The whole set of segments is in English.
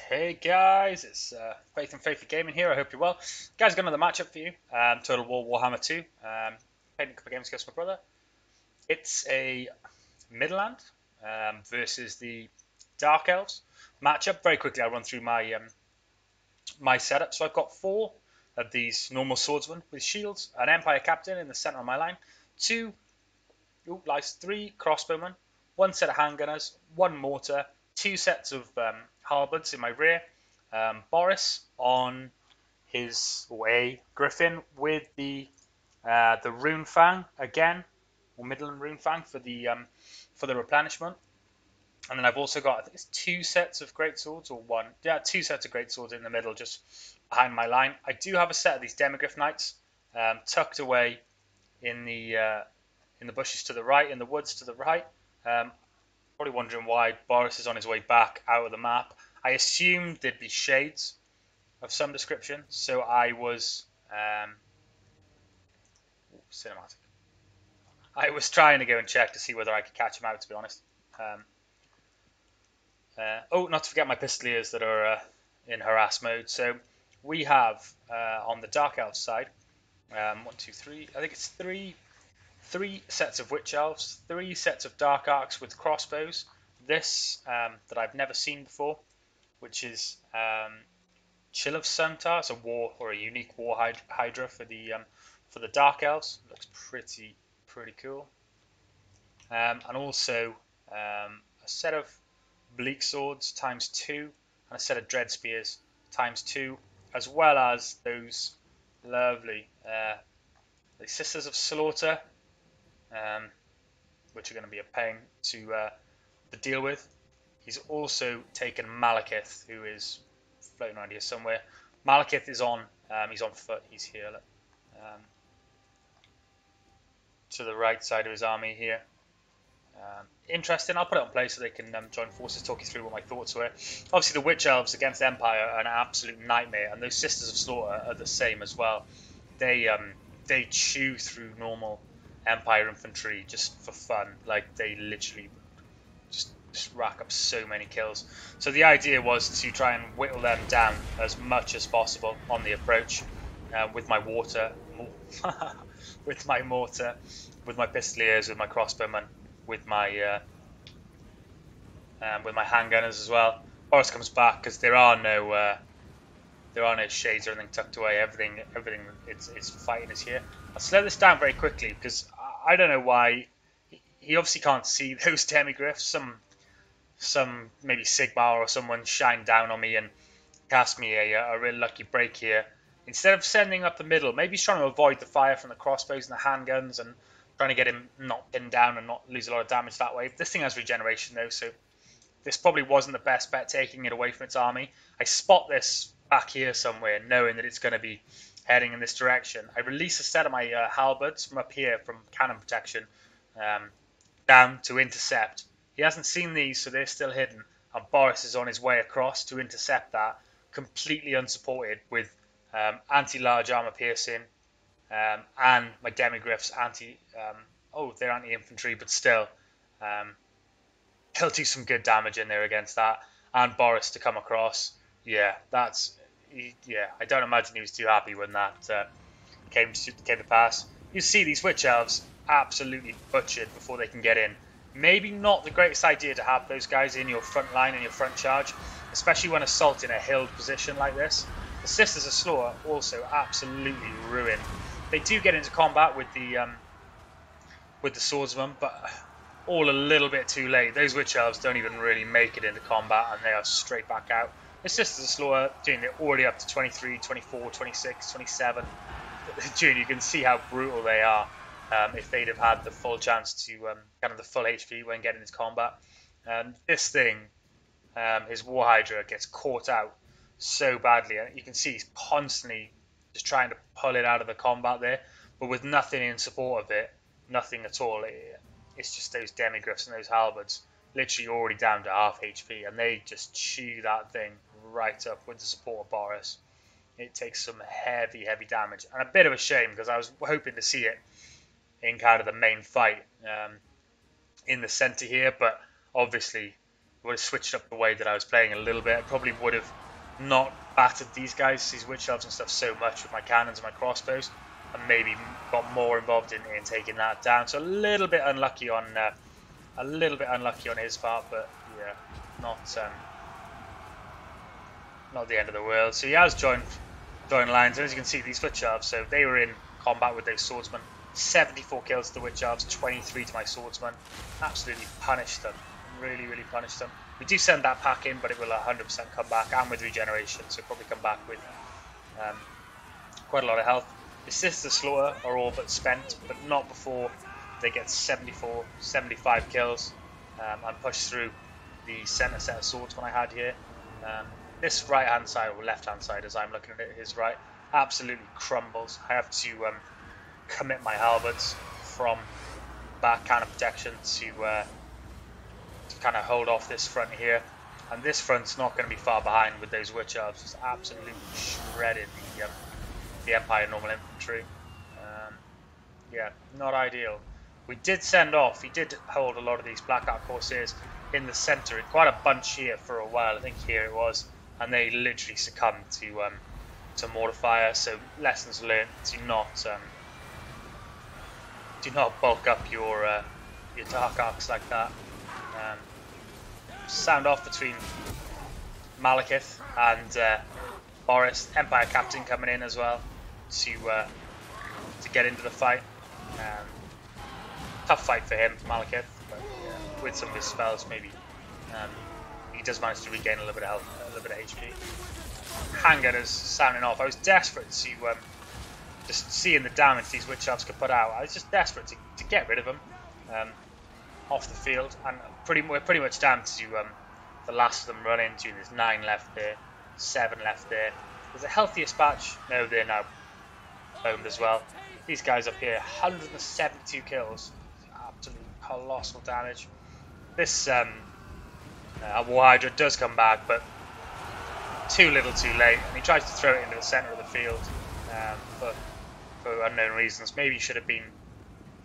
Hey guys, it's Faith and Faithful Gaming here. I hope you're well. Guys, got another matchup for you. Total War Warhammer 2. Played a couple of games against my brother. It's a Middenland versus the Dark Elves matchup. Very quickly, I'll run through my setup. So I've got 4 of these normal swordsmen with shields, an Empire Captain in the center of my line, 3 crossbowmen, 1 set of handgunners, 1 mortar, 2 sets of halberds in my rear, Boris on his way, Griffin with the rune fang again, or Midland rune fang for the replenishment. And then I've also got, I think it's 2 sets of great swords, or 1, yeah, 2 sets of great swords in the middle, just behind my line. I do have a set of these Demigryph knights tucked away in the bushes to the right, in the woods to the right. Probably wondering why Boris is on his way back out of the map. I assumed there'd be shades of some description, so I was cinematic. I was trying to go and check to see whether I could catch him out, to be honest. Not to forget my pistoliers that are in harass mode. So we have on the Dark Elves side, 1, 2, 3. I think it's three sets of Witch Elves, 3 sets of Dark Arcs with crossbows. This that I've never seen before, which is Chill of Centaur, it's a unique war Hydra for the Dark Elves. Looks pretty cool. And also a set of Bleak Swords ×2 and a set of Dread Spears ×2, as well as those lovely the Sisters of Slaughter, which are going to be a pain to deal with. He's also taken Malekith, who is floating around here somewhere. Malekith is on, he's on foot, he's here. To the right side of his army here. Interesting, I'll put it on play so they can join forces, talk you through what my thoughts were. Obviously the Witch Elves against Empire are an absolute nightmare, and those Sisters of Slaughter are the same as well. They chew through normal Empire infantry just for fun. Like, they literally just rack up so many kills. So the idea was to try and whittle them down as much as possible on the approach with my mortar, with my pistoliers, with my crossbowmen, with my handgunners as well. Boris comes back because there are no shades or anything tucked away. Everything it's fighting is here. I'll slow this down very quickly because I don't know why. He obviously can't see those Demigryphs. Some maybe Sigmar or someone shined down on me and cast me a real lucky break here. Instead of sending up the middle, maybe he's trying to avoid the fire from the crossbows and the handguns and trying to get him not pinned down and not lose a lot of damage that way. This thing has regeneration though, so this probably wasn't the best bet, taking it away from its army. I spot this back here somewhere, knowing that it's going to be heading in this direction. I release a set of my halberds from up here, from cannon protection, down to intercept. He hasn't seen these, so they're still hidden, and Boris is on his way across to intercept that, completely unsupported with anti-large armor piercing, and my Demigryphs they're anti-infantry, but still, he'll do some good damage in there against that. And Boris to come across, I don't imagine he was too happy when that came to pass. You see these Witch Elves absolutely butchered before they can get in. Maybe not the greatest idea to have those guys in your front line, in your front charge, especially when assaulting a hilled position like this. The Sisters of Slaughter also absolutely ruined. They do get into combat with the swordsman, but all a little bit too late. Those Witch Elves don't even really make it into combat, and they are straight back out. The Sisters of Slaughter, they're already up to 23, 24, 26, 27. You can see how brutal they are. If they'd have had the full chance to kind of the full HP when getting into combat. This thing, his War Hydra, gets caught out so badly. You can see he's constantly just trying to pull it out of the combat there, but with nothing in support of it, nothing at all. It's just those Demigryphs and those halberds, literally already down to half HP, and they just chew that thing right up with the support of Boris. It takes some heavy damage, and a bit of a shame because I was hoping to see it in kind of the main fight in the center here, but obviously would have switched up the way that I was playing a little bit. I probably would have not battered these guys, these witch elves and stuff, so much with my cannons and my crossbows, and maybe got more involved in taking that down. So a little bit unlucky on his part, but yeah, not the end of the world. So he has joined lines, and as you can see, these witch elves, so they were in combat with those swordsmen. 74 kills to the witch elves, 23 to my swordsman. Absolutely punished them. Really, really punished them. We do send that pack in, but it will 100% come back, and with regeneration, so probably come back with quite a lot of health. The Sister Slaughter are all but spent, but not before they get 74, 75 kills and push through the centre set of swordsmen I had here. This right hand side, or left hand side as I'm looking at it, his right, absolutely crumbles. I have to commit my halberds from back cannon protection to kind of hold off this front here, and this front's not going to be far behind with those witch elves just absolutely shredded the Empire normal infantry. Yeah, not ideal. We did send off, he did hold a lot of these Black Ark Corsairs in the centre, quite a bunch here for a while, I think here it was, and they literally succumbed to mortar fire. So lessons learned: do not bulk up your Dark Arks like that. Sound off between Malekith and Boris, Empire Captain coming in as well to get into the fight. Tough fight for him, Malekith, but yeah, with some of his spells, maybe he does manage to regain a little bit of health, a little bit of HP. Handgunners sounding off. I was desperate to just seeing the damage these witch elves could put out. I was just desperate to get rid of them off the field, and we're pretty much down to the last of them running. There's 9 left there, 7 left there. There's a healthiest batch. No, they're now owned as well. These guys up here, 172 kills, absolutely colossal damage. This War Hydra does come back, but too little, too late. And he tries to throw it into the centre of the field, but for unknown reasons. Maybe he should have been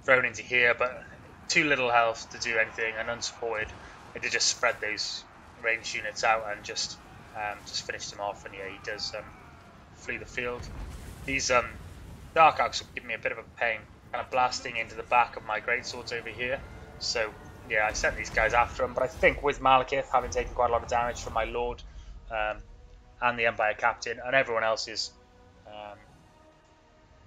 thrown into here, but too little health to do anything, and unsupported. It did just spread those ranged units out and just finished him off. And yeah, he does flee the field. These Dark Arks will give me a bit of a pain, kind of blasting into the back of my greatswords over here. So yeah, I sent these guys after him, but I think with Malekith having taken quite a lot of damage from my Lord and the Empire Captain, and everyone else's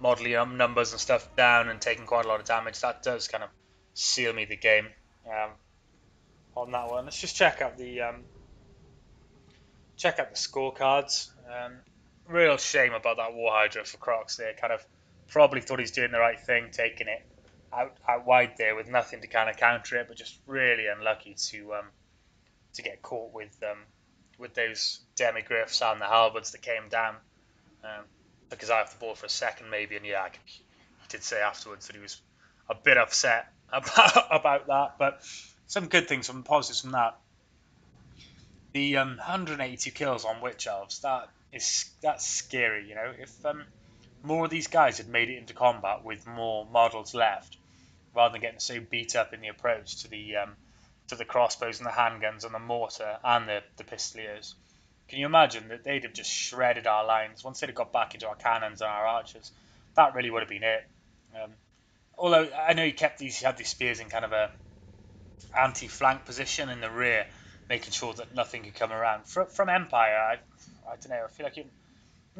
modelling numbers and stuff down and taking quite a lot of damage, that does kind of seal me the game on that one. Let's just check out the scorecards. Real shame about that War Hydra for Crocs there. Kind of probably thought he's doing the right thing, taking it out wide there with nothing to kind of counter it, but just really unlucky to get caught with those Demigryphs and the halberds that came down. Because I have the ball for a second maybe, and yeah, he did say afterwards that he was a bit upset about that, but some good things, some positives from that. The 182 kills on Witch Elves, that's scary, you know. If more of these guys had made it into combat with more models left, rather than getting so beat up in the approach to the crossbows and the handguns and the mortar and the pistoliers, can you imagine that they'd have just shredded our lines once they'd have got back into our cannons and our archers? That really would have been it. Although I know he had these spears in kind of a anti-flank position in the rear, making sure that nothing could come around. From Empire, I don't know, I feel like I'm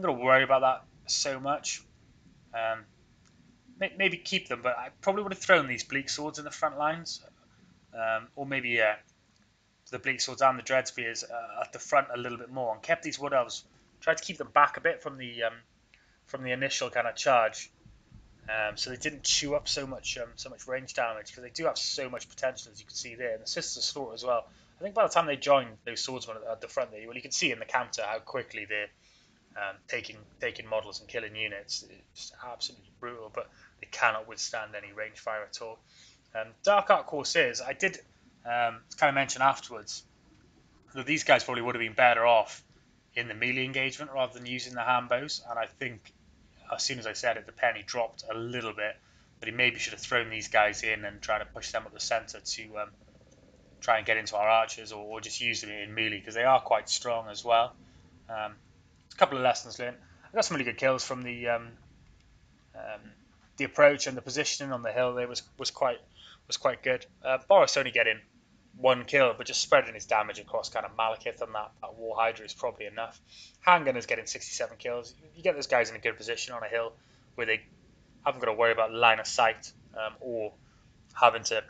going to worry about that so much. Maybe keep them, but I probably would have thrown these bleak swords in the front lines. Or maybe the bleak swords and the dread spears at the front a little bit more, and kept these wood elves, tried to keep them back a bit from the initial kind of charge, so they didn't chew up so much range damage, because they do have so much potential, as you can see there. And the Sister Slaughter as well. I think by the time they joined those swordsmen at the front there, well, you can see in the counter how quickly they're taking models and killing units. It's absolutely brutal, but they cannot withstand any range fire at all. Dark Ark Corsairs, I did kind of mention afterwards that these guys probably would have been better off in the melee engagement rather than using the handbows, and I think as soon as I said it, the penny dropped a little bit, that he maybe should have thrown these guys in and tried to push them up the centre to try and get into our archers, or just use them in melee, because they are quite strong as well. A couple of lessons learned. I got some really good kills from the approach and the positioning on the hill. There was quite good. Boris only getting 1 kill, but just spreading his damage across kind of Malekith and that War Hydra is probably enough. Handgunner's getting 67 kills. You get those guys in a good position on a hill where they haven't got to worry about line of sight, or having to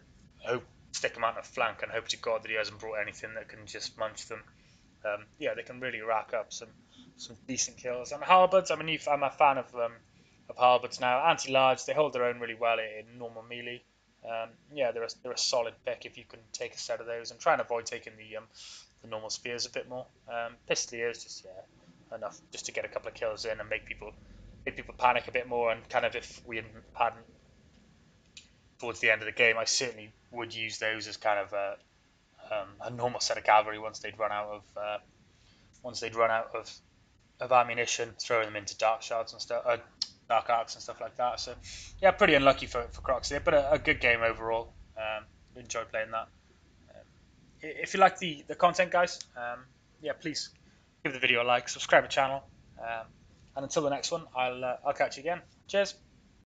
stick him out in a flank and hope to God that he hasn't brought anything that can just munch them. Yeah, they can really rack up some decent kills. And halberds, I'm a fan of halberds now. Anti-large, they hold their own really well in normal melee. Yeah, they're a solid pick if you can take a set of those, and try and avoid taking the normal spears a bit more. Pistoliers, just enough just to get a couple of kills in and make people panic a bit more. And kind of, if we hadn't towards the end of the game, I certainly would use those as kind of a normal set of cavalry once they'd run out of ammunition, throwing them into dark shards and stuff, dark arcs and stuff like that. So yeah, pretty unlucky for Crocs here, but a good game overall. Enjoyed playing that. If you like the content, guys, yeah, please give the video a like, subscribe to the channel, and until the next one, I'll catch you again. Cheers.